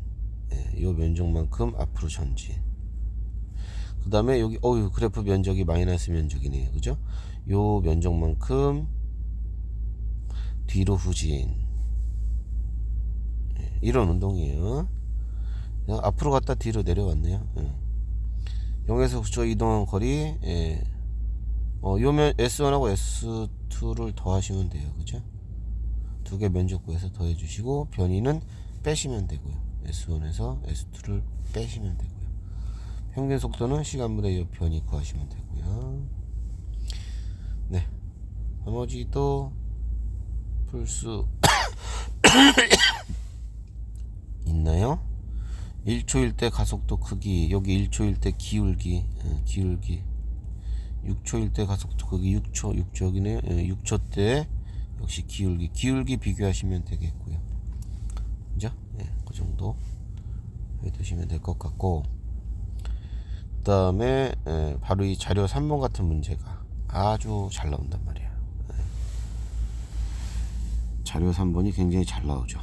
네, 요 면적만큼 앞으로 전진. 그 다음에 여기 그래프 면적이 마이너스 면적이네요. 그죠? 요 면적만큼 뒤로 후진. 네, 이런 운동이에요. 그냥 앞으로 갔다 뒤로 내려왔네요. 0에서 9초 이동한 거리. 요면 S1하고 S2를 더하시면 돼요. 그죠? 두 개 면적 구해서 더해 주시고 변이는 빼시면 되고요. S1에서 S2를 빼시면 되고요. 평균 속도는 시간분의 요 변이 구하시면 되고요. 네, 나머지도 풀 수 있나요? 1초일 때 가속도 크기, 여기 1초일 때 기울기, 기울기. 6초일 때 가속도 크기 6초 여기네요. 6초 때 역시 기울기 비교하시면 되겠고요. 그죠? 그 정도 해두시면 될 것 같고, 그 다음에 바로 이 자료 3번 같은 문제가 아주 잘 나온단 말이에요. 자료 3번이 굉장히 잘 나오죠.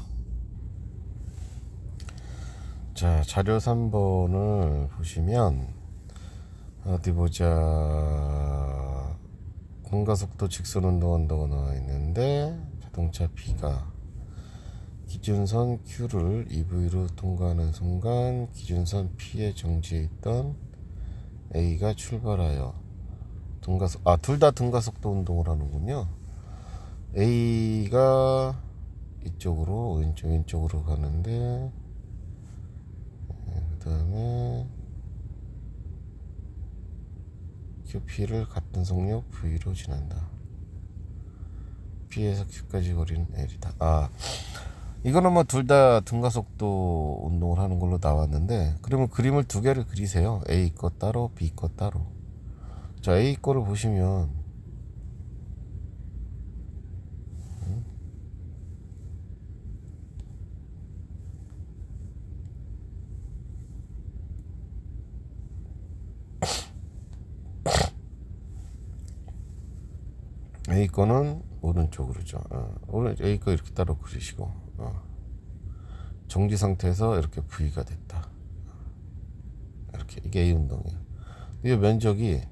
자, 자료 3번을 보시면 어디 보자. 공가속도 직선운동 한다고 나와 있는데 자동차 B가 기준선 Q를 EV로 통과하는 순간 기준선 P에 정지해 있던 A가 출발하여 둘 다 등가속도 운동을 하는군요. A가 이쪽으로 왼쪽으로 가는데, 그 다음에 QP를 같은 속력 V로 지난다. P에서 Q까지 거리는 L이다. 이거는 뭐 둘 다 등가속도 운동을 하는 걸로 나왔는데, 그러면 그림을 두 개를 그리세요. A 거 따로, B 거 따로. 자, A 거를 보시면 A 거는 오른쪽으로죠. A 거 이렇게 따로 그리시고, 정지 상태에서 이렇게 V가 됐다. 이렇게, 이게 A 운동이에요. 이 면적이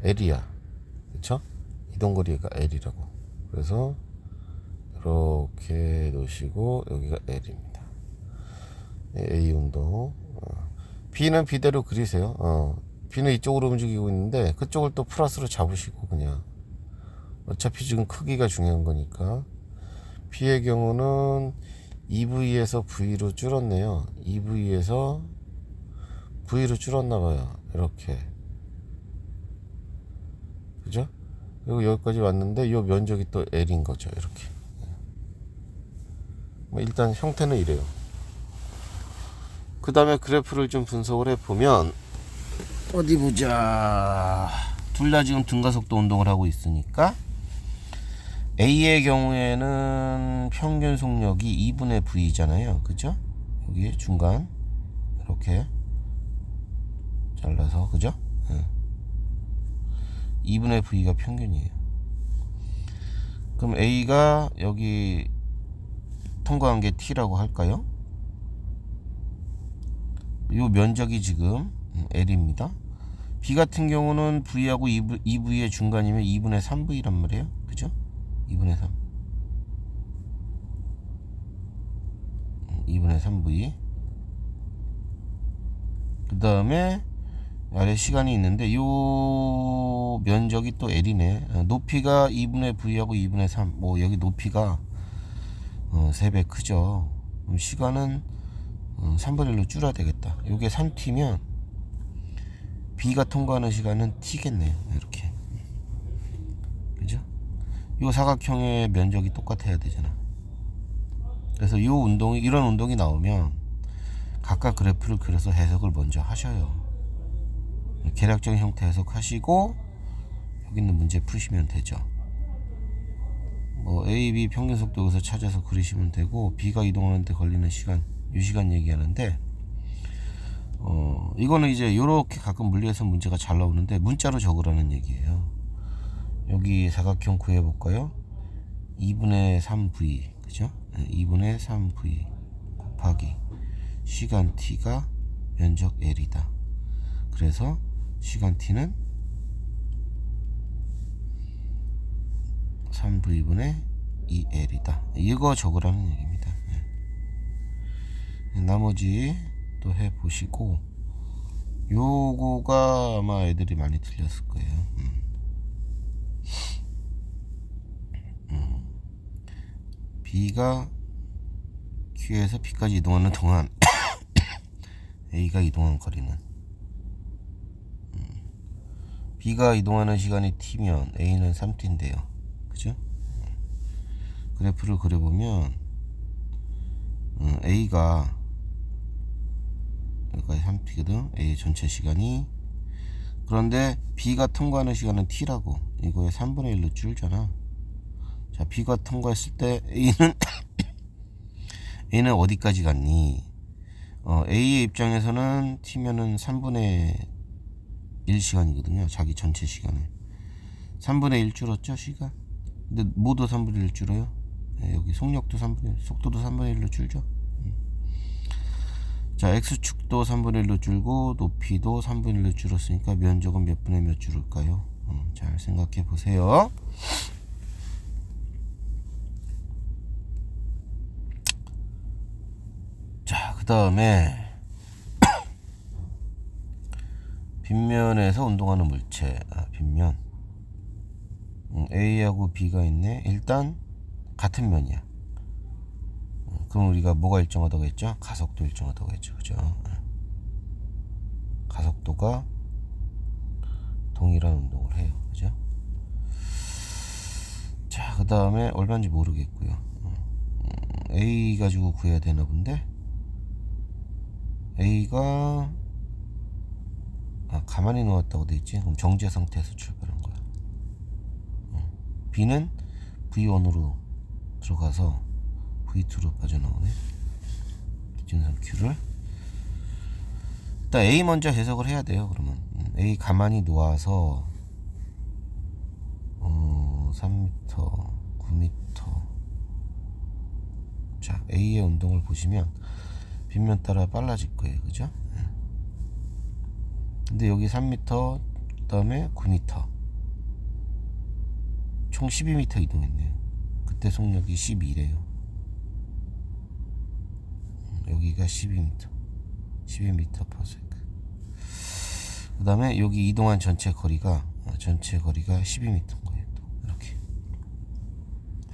L이야. 그쵸? 이동거리가 L이라고. 그래서 이렇게 놓으시고 여기가 L입니다. A 운동. B는 B대로 그리세요. B는 이쪽으로 움직이고 있는데 그쪽을 또 플러스로 잡으시고, 그냥 어차피 지금 크기가 중요한 거니까. B의 경우는 EV에서 V로 줄었네요. EV에서 V로 줄었나 봐요. 이렇게. 그죠? 그리고 여기까지 왔는데 이 면적이 또 L인 거죠. 이렇게. 일단 형태는 이래요. 그 다음에 그래프를 좀 분석을 해보면, 어디 보자. 둘 다 지금 등가속도 운동을 하고 있으니까 A의 경우에는 평균 속력이 2분의 V잖아요. 그죠? 여기 중간 이렇게 잘라서, 그죠? 2분의 V가 평균이에요. 그럼 A가 여기 통과한 게 T라고 할까요? 요 면적이 지금 L입니다. B 같은 경우는 V하고 2V의 중간이면 2분의 3V란 말이에요. 그죠? 2분의 3. 2분의 3V. 그 다음에 아래 시간이 있는데 요 면적이 또 L이네. 높이가 2분의 V하고 2분의 3. 여기 높이가 3배 크죠. 그럼 시간은 3분의 1로 줄여야 되겠다. 요게 3T면 B가 통과하는 시간은 T겠네요. 이렇게. 그죠? 요 사각형의 면적이 똑같아야 되잖아. 그래서 이런 운동이 나오면 각각 그래프를 그려서 해석을 먼저 하셔요. 계략적인 형태 해석하시고 여기 있는 문제 푸시면 되죠. 뭐 A, B 평균 속도 여기서 찾아서 그리시면 되고, B가 이동하는데 걸리는 시간, 이 시간 얘기하는데, 이거는 이제 요렇게 가끔 물리에서 문제가 잘 나오는데 문자로 적으라는 얘기예요. 여기 사각형 구해볼까요? 2분의 3v, 그죠? 2분의 3v 곱하기 시간 t가 면적 l이다. 그래서 시간 t는 3v분의 2l이다. 이거 적으라는 얘기입니다. 나머지 또 해보시고, 요거가 아마 애들이 많이 틀렸을 거예요. B가 Q에서 P까지 이동하는 동안 A가 이동한 거리는, B가 이동하는 시간이 T면 A는 3T인데요. 그죠? 그래프를 그려보면 A가 여기까지 3T거든. A 전체 시간이. 그런데 B가 통과하는 시간은 T라고. 이거에 3분의 1로 줄잖아. 자, B가 통과했을 때 A는 어디까지 갔니? A의 입장에서는 T면은 3분의 1 시간이거든요. 자기 전체 시간을 3분의 1 줄었죠, 시간. 근데 모두 3분의 1 줄어요. 여기 속력도 3분의 1, 속도도 3분의 1로 줄죠. 자, X축도 3분의 1로 줄고 높이도 3분의 1로 줄었으니까 면적은 몇 분의 몇 줄을까요? 잘 생각해 보세요. 자, 그 다음에 빗면에서 운동하는 물체. 빗면. A하고 B가 있네. 일단 같은 면이야. 그럼 우리가 뭐가 일정하다고 했죠? 가속도 일정하다고 했죠. 그죠? 가속도가 동일한 운동을 해요. 그죠? 자, 그 다음에 얼마인지 모르겠고요. A 가지고 구해야 되나 본데, A가 가만히 놓았다고 돼 있지. 그럼 정지 상태에서 출발한 거야. B는 V1으로 들어가서 V2로 빠져나오네. 기준선 Q를 일단 A 먼저 해석을 해야 돼요. 그러면 A 가만히 놓아서 3m, 9m. 자, A의 운동을 보시면 빗면 따라 빨라질 거예요. 그죠? 근데 여기 3m, 그 다음에 9m, 총 12m 이동했네요. 그때 속력이 12래요. 여기가 12m, 12m/s. 그 다음에 여기 이동한 전체 거리가 12m인 거예요. 또 이렇게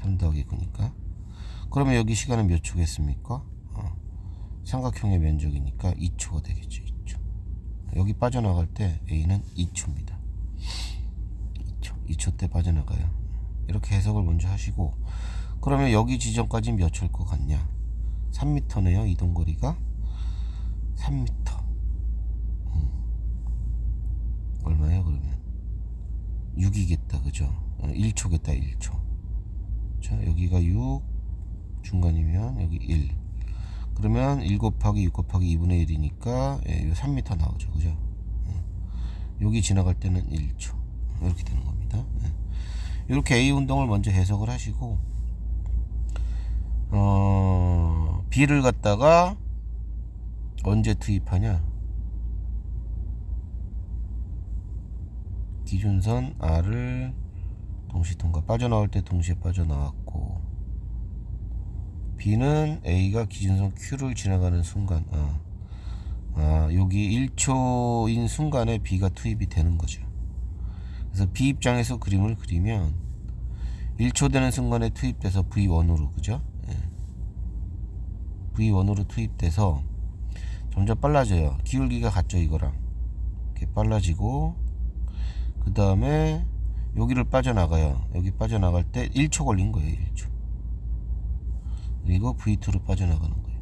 3 더하기 9니까. 그러면 여기 시간은 몇 초겠습니까? 삼각형의 면적이니까 2초가 되겠죠. 2초. 여기 빠져나갈 때 A는 2초입니다. 2초 때 빠져나가요. 이렇게 해석을 먼저 하시고, 그러면 여기 지점까지 몇 초일 것 같냐? 3m네요. 이동거리가 3m. 얼마예요 그러면? 6이겠다. 그죠? 1초겠다. 1초. 자, 여기가 6, 중간이면 여기 1. 그러면 1 곱하기 6 곱하기 2분의 1이니까 3m 나오죠. 그죠? 여기 지나갈 때는 1초. 이렇게 되는 겁니다. 이렇게 A 운동을 먼저 해석을 하시고, B를 갖다가 언제 투입하냐? 기준선 R을 동시 통과, 빠져나올 때 동시에 빠져나왔고, B는 A가 기준선 Q를 지나가는 순간, 여기 1초인 순간에 B가 투입이 되는 거죠. 그래서 B 입장에서 그림을 그리면 1초 되는 순간에 투입돼서 V1으로, 그죠? V1으로 투입돼서 점점 빨라져요. 기울기가 같죠, 이거랑. 이렇게 빨라지고, 그 다음에 여기를 빠져나가요. 여기 빠져나갈 때 1초 걸린 거예요. 1초. 그리고 V2로 빠져나가는 거예요.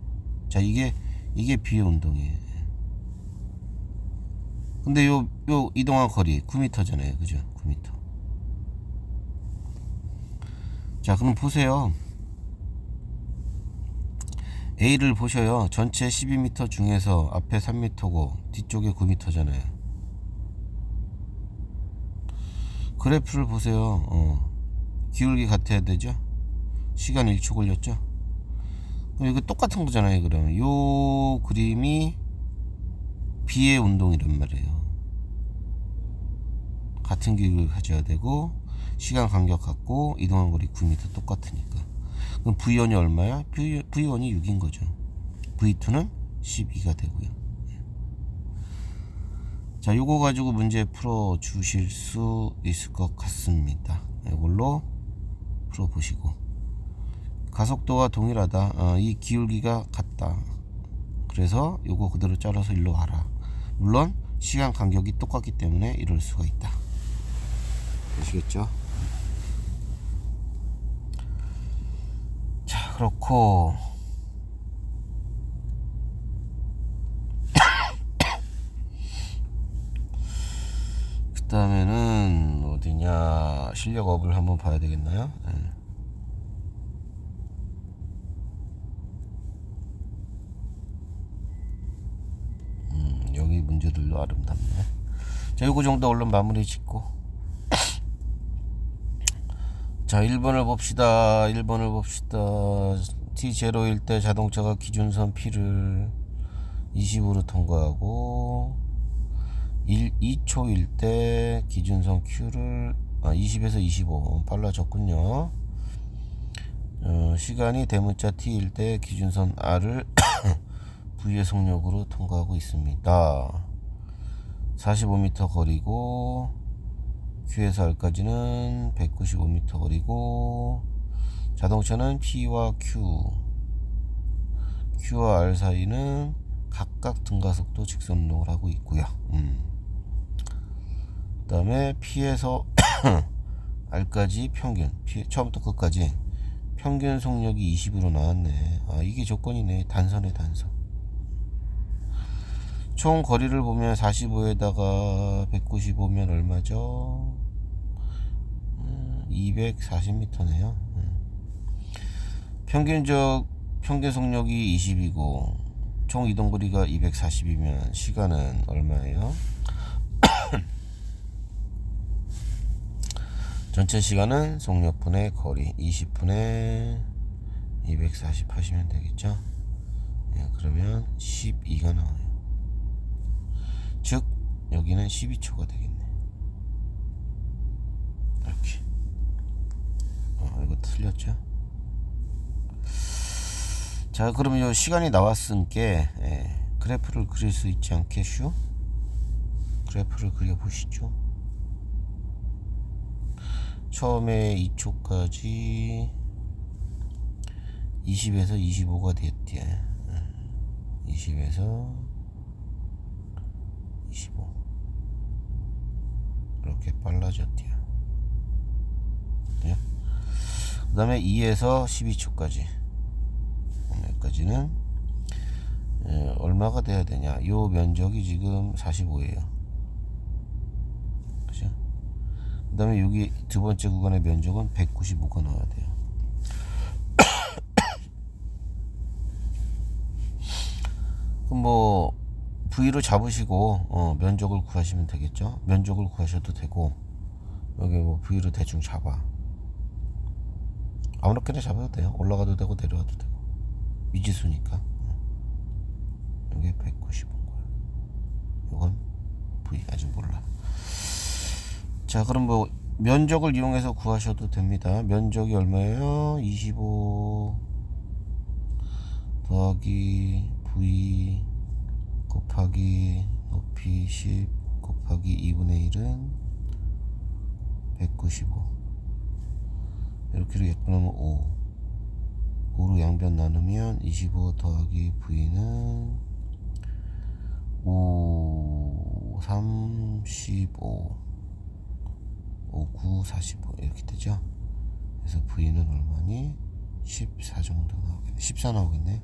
자, 이게 B의 운동이에요. 근데 요 이동한 거리 9m잖아요. 그죠? 9m. 자, 그럼 보세요. A를 보셔요. 전체 12m 중에서 앞에 3m고 뒤쪽에 9m잖아요. 그래프를 보세요. 기울기 같아야 되죠. 시간 1초 걸렸죠. 그럼 이거 똑같은 거잖아요. 그러면 요 그림이 B의 운동이란 말이에요. 같은 기울기를 가져야 되고 시간 간격 같고 이동한 거리 9m 똑같으니까. 그럼 V1이 얼마야? V1이 6인 거죠. V2는 12가 되고요. 자, 요거 가지고 문제 풀어 주실 수 있을 것 같습니다. 이걸로 풀어 보시고, 가속도와 동일하다. 이 기울기가 같다. 그래서 요거 그대로 잘라서 일로 와라. 물론 시간 간격이 똑같기 때문에 이럴 수가 있다. 아시겠죠? 자, 그렇고 그 다음에는 어디냐, 실력업을 한번 봐야 되겠나요? 네. 여기 문제들도 아름답네. 자, 요거 정도 얼른 마무리 짓고, 자, 1번을 봅시다. 1번을 봅시다. T0일 때 자동차가 기준선 P를 20으로 통과하고 2초일 때 기준선 Q를 20에서 25 빨라졌군요. 시간이 대문자 T일 때 기준선 R을 V의 속력으로 통과하고 있습니다. 45m 거리고 Q에서 R까지는 195m 거리고, 자동차는 P와 Q와 R 사이는 각각 등가속도 직선운동을 하고 있고요. 그 다음에 P에서 R까지 평균, 처음부터 끝까지 평균 속력이 20으로 나왔네. 이게 조건이네. 단선에 단선. 총 거리를 보면 45에다가 195면 얼마죠? 240m네요. 평균 속력이 20이고 총 이동거리가 240이면 시간은 얼마예요? 전체 시간은 속력분의 거리 20분의 240 하시면 되겠죠? 그러면 12가 나와요. 즉 여기는 12초가 되겠네. 이렇게. 이거 틀렸죠? 자, 그러면 요 시간이 나왔으니까 그래프를 그릴 수 있지 않겠슈? 그래프를 그려보시죠. 처음에 2초까지 20에서 25가 됐대. 20에서 25 이렇게 빨라졌대요. 네? 그 다음에 2에서 12초까지 여기까지는 얼마가 돼야 되냐. 요 면적이 지금 45예요. 그죠? 그 다음에 여기 두 번째 구간의 면적은 195가 나와야 돼요. 그럼 뭐 V로 잡으시고 면적을 구하시면 되겠죠. 면적을 구하셔도 되고, 여기 뭐 V로 대충 잡아 아무렇게나 잡아도 돼요. 올라가도 되고 내려와도 되고, 미지수니까. 여기 195인 거야. 이건 V 아직 몰라. 자, 그럼 뭐 면적을 이용해서 구하셔도 됩니다. 면적이 얼마예요? 25 더하기 V 곱하기 높이 10 곱하기 2분의 1은 195. 이렇게 약분하면 5로 양변 나누면 25 더하기 V는 5, 35 5, 9, 45 이렇게 되죠. 그래서 V는 얼마니? 14 정도 나오겠네. 14 나오겠네.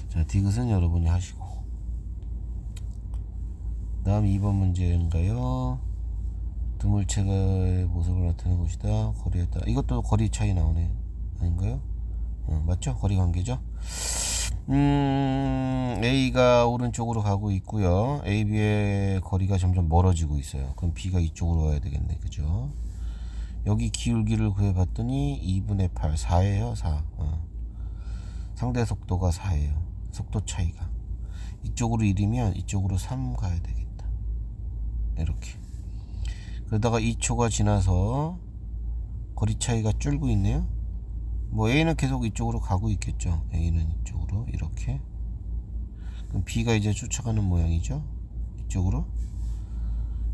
자, 디귿은 여러분이 하시고, 다음 2번 문제인가요? 두물체의 모습을 나타내는 것이다. 거리에 따라 이것도 거리 차이 나오네. 아닌가요? 맞죠? 거리 관계죠. A가 오른쪽으로 가고 있고요. A, B의 거리가 점점 멀어지고 있어요. 그럼 B가 이쪽으로 와야 되겠네. 그죠? 여기 기울기를 구해봤더니 2분의 8, 4예요. 4. 상대 속도가 4예요. 속도 차이가. 이쪽으로 1이면 이쪽으로 3 가야 되겠다. 이렇게. 그러다가 2초가 지나서 거리 차이가 줄고 있네요. 뭐 A는 계속 이쪽으로 가고 있겠죠. A는 이쪽으로 이렇게. 그럼 B가 이제 쫓아가는 모양이죠. 이쪽으로.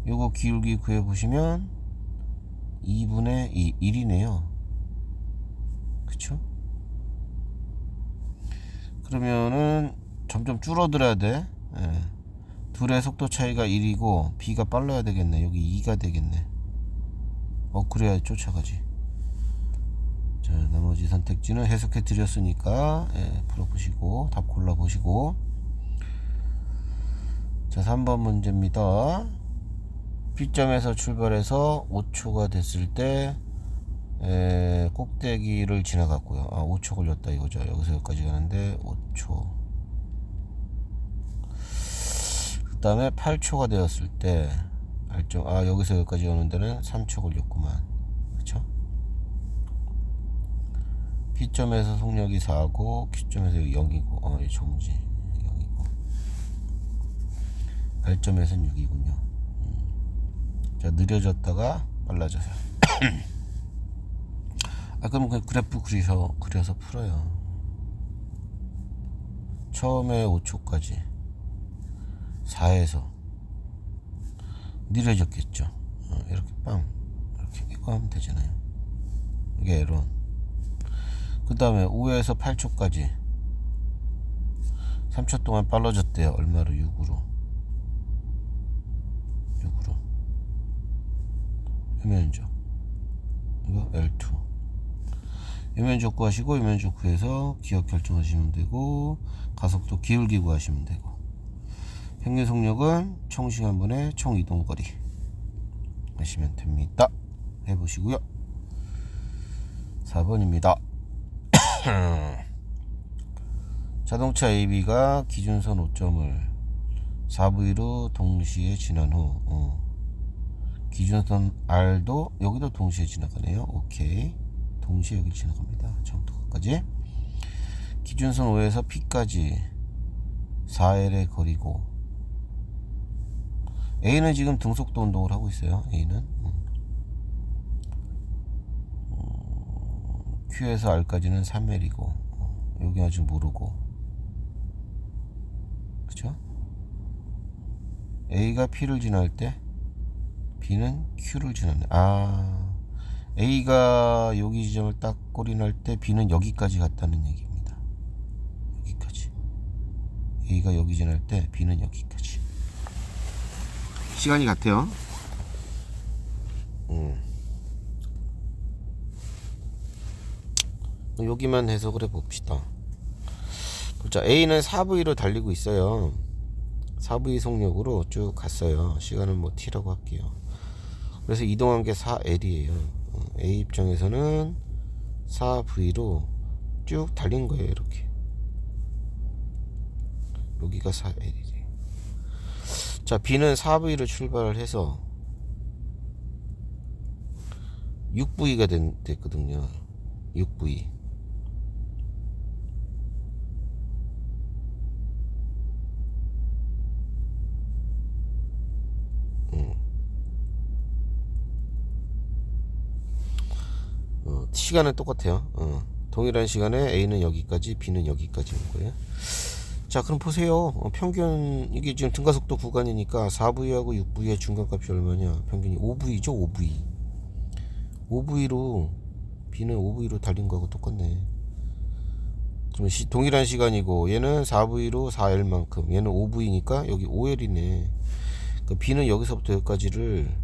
요거 기울기 구해보시면 2분의 2, 1이네요. 그쵸? 그러면은 점점 줄어들어야 돼. 예. 둘의 속도 차이가 1이고 B가 빨라야 되겠네. 여기 2가 되겠네. 그래야 쫓아가지. 자, 나머지 선택지는 해석해 드렸으니까 풀어보시고 답 골라보시고. 자, 3번 문제입니다. B점에서 출발해서 5초가 됐을 때 꼭대기를 지나갔고요. 5초 걸렸다 이거죠. 여기서 여기까지 가는데 5초. 그 다음에 8초가 되었을 때 여기서 여기까지 오는 데는 3초 걸렸구만. 그쵸? P점에서 속력이 4고 Q점에서 0이고 이 정지 0이고 R점에서는 6이군요. 자, 느려졌다가 빨라져요. 그럼 그 그래프 그려서 풀어요. 처음에 5초까지 4에서 느려졌겠죠. 이렇게 빵 이렇게 이거 하면 되잖아요. 이게 L1. 그 다음에 5에서 8초까지 3초 동안 빨라졌대요. 얼마로? 6으로. 요면적 이거 L2. 요면적 구하시고 요면적 구해서 기억 결정하시면 되고 가속도 기울기 구하시면 되고 평균 속력은 총 시간분의 총 이동거리 하시면 됩니다. 해보시고요. 4번입니다. 자동차 AB가 기준선 5점을 4V로 동시에 지난 후 기준선 R도 여기도 동시에 지나가네요. 오케이. 동시에 여기 지나갑니다. 처음부터 끝까지. 기준선 O에서 P까지 4L의 거리고 A는 지금 등속도 운동을 하고 있어요. A는 Q에서 R까지는 3L이고 여기 아직 모르고 그쵸? A가 P를 지날 때 B는 Q를 지나네. A가 여기 지점을 딱 꼬리 날 때 B는 여기까지 갔다는 얘기입니다. 여기까지. A가 여기 지날 때 B는 여기까지. 시간이 같아요. 여기만 해석을 해봅시다. 자, A는 4V로 달리고 있어요. 4V 속력으로 쭉 갔어요. 시간은 뭐 T라고 할게요. 그래서 이동한 게 4L이에요. A 입장에서는 4V로 쭉 달린 거예요. 이렇게. 여기가 4L이래. 자, B는 4V로 출발을 해서 6V가 됐거든요. 6V. 시간은 똑같아요. 동일한 시간에 A는 여기까지, B는 여기까지 온 거예요. 자, 그럼 보세요. 평균 이게 지금 등가속도 구간이니까 4V하고 6V의 중간값이 얼마냐? 평균이 5V죠. 5V. 5V로 B는 5V로 달린 거하고 똑같네. 그럼 동일한 시간이고 얘는 4V로 4L만큼, 얘는 5V니까 여기 5L이네. 그러니까 B는 여기서부터 여기까지를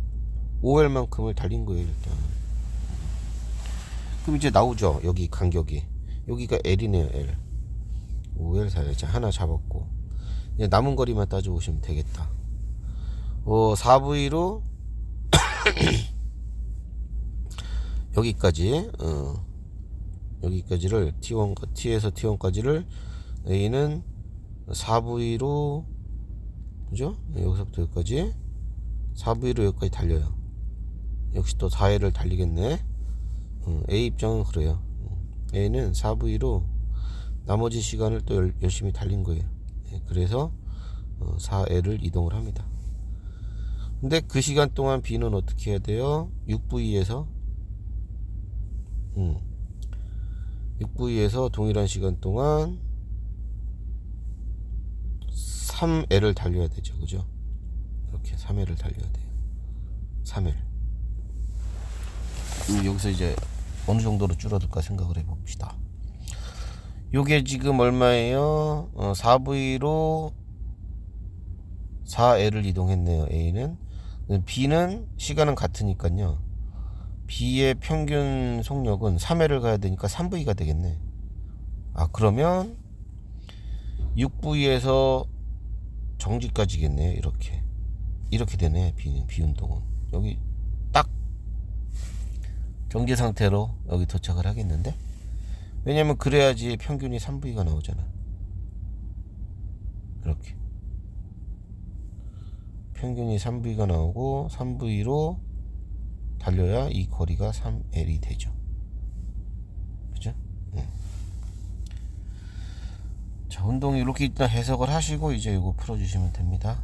5L만큼을 달린 거예요, 일단. 그럼 이제 나오죠. 여기 간격이. 여기가 L이네요. L. 5L 4L. 자, 하나 잡았고 이제 남은 거리만 따져보시면 되겠다. 4V로 여기까지 여기까지를 T에서 T1까지를 A는 4V로 그죠? 여기서부터 여기까지 4V로 여기까지 달려요. 역시 또 4L을 달리겠네. A 입장은 그래요. A는 4V로 나머지 시간을 또 열심히 달린 거예요. 그래서 4L을 이동을 합니다. 근데 그 시간 동안 B는 어떻게 해야 돼요? 6V에서 6V에서 동일한 시간 동안 3L을 달려야 되죠. 그죠? 이렇게 3L을 달려야 돼요. 3L. 여기서 이제 어느 정도로 줄어들까 생각을 해봅시다. 요게 지금 얼마예요? 4V로 4L을 이동했네요. A는. B는 시간은 같으니까요. B의 평균 속력은 3L을 가야 되니까 3V가 되겠네. 그러면 6V에서 정지까지겠네요. 이렇게 되네. B 운동은 여기 딱 정지 상태로 여기 도착을 하겠는데, 왜냐면 그래야지 평균이 3V가 나오잖아. 이렇게 평균이 3V가 나오고 3V로 달려야 이 거리가 3L이 되죠. 그죠? 자, 운동 이렇게 일단 해석을 하시고 이제 이거 풀어주시면 됩니다.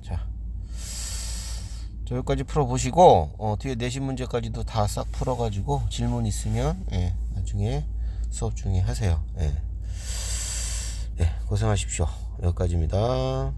자, 여기까지 풀어보시고 뒤에 내신 문제까지도 다 싹 풀어가지고 질문 있으면 나중에 수업 중에 하세요. 고생하십시오. 여기까지입니다.